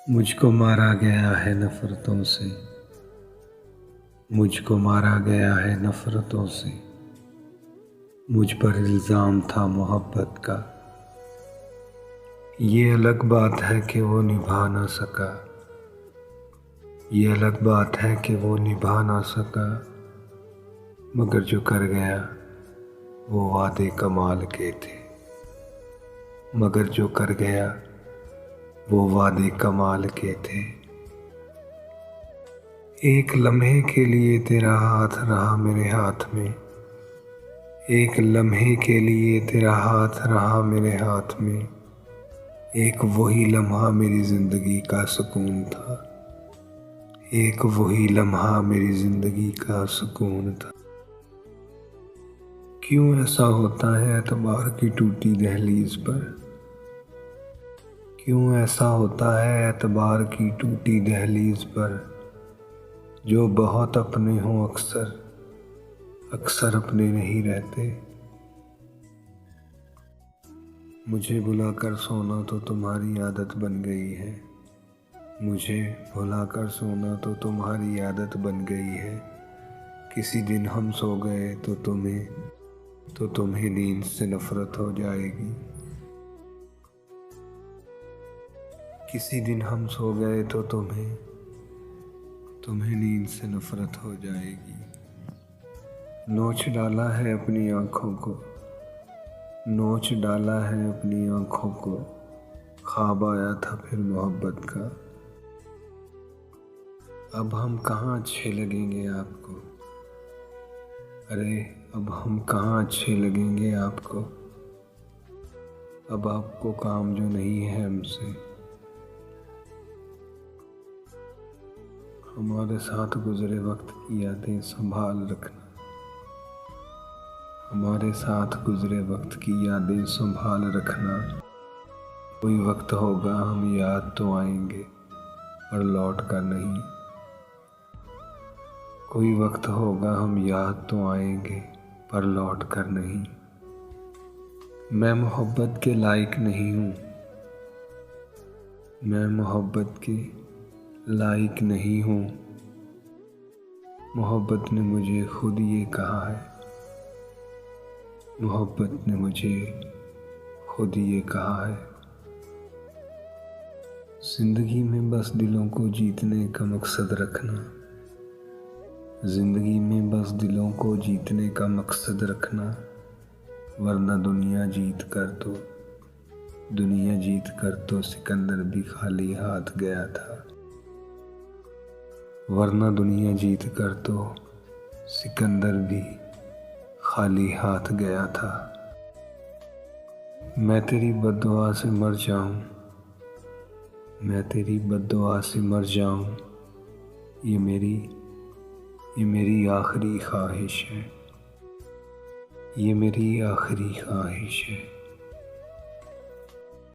मुझको मारा गया है नफ़रतों से, मुझको मारा गया है नफ़रतों से। मुझ पर इल्ज़ाम था मोहब्बत का, ये अलग बात है कि वो निभा ना सका। ये अलग बात है कि वो निभा ना सका, मगर जो कर गया वो वादे कमाल के थे। मगर जो कर गया वो वादे कमाल के थे। एक लम्हे के लिए तेरा हाथ रहा मेरे हाथ में, एक लम्हे के लिए तेरा हाथ रहा मेरे हाथ में। एक वही लम्हा मेरी ज़िंदगी का सुकून था, एक वही लम्हा मेरी ज़िंदगी का सुकून था। क्यों ऐसा होता है एतबार की टूटी दहलीज पर, क्यों ऐसा होता है एतबार की टूटी दहलीज पर। जो बहुत अपने हों अक्सर अक्सर अपने नहीं रहते। मुझे भुलाकर सोना तो तुम्हारी आदत बन गई है, मुझे भुलाकर सोना तो तुम्हारी आदत बन गई है। किसी दिन हम सो गए तो तुम्हें नींद से नफरत हो जाएगी। किसी दिन हम सो गए तो तुम्हें नींद से नफरत हो जाएगी। नोच डाला है अपनी आँखों को, नोच डाला है अपनी आँखों को। ख्वाब आया था फिर मोहब्बत का। अब हम कहाँ अच्छे लगेंगे आपको, अरे अब हम कहाँ अच्छे लगेंगे आपको। अब आपको काम जो नहीं है हमसे। हमारे साथ गुजरे वक्त की यादें संभाल रखना, हमारे साथ गुजरे वक्त की यादें संभाल रखना। कोई वक्त होगा हम याद तो आएंगे पर लौट कर नहीं। कोई वक्त होगा हम याद तो आएंगे पर लौट कर नहीं। मैं मोहब्बत के लायक नहीं हूँ, मैं मोहब्बत के लायक नहीं हूँ। मोहब्बत ने मुझे खुद ये कहा है, मोहब्बत ने मुझे खुद ये कहा है। जिंदगी में बस दिलों को जीतने का मकसद रखना, जिंदगी में बस दिलों को जीतने का मकसद रखना। वरना दुनिया जीत कर तो सिकंदर भी खाली हाथ गया था। वरना दुनिया जीत कर तो सिकंदर भी खाली हाथ गया था। मैं तेरी बद्दुआ से मर जाऊं, मैं तेरी बद्दुआ से मर जाऊं, ये मेरी आखिरी ख्वाहिश है, ये मेरी आखिरी ख्वाहिश है।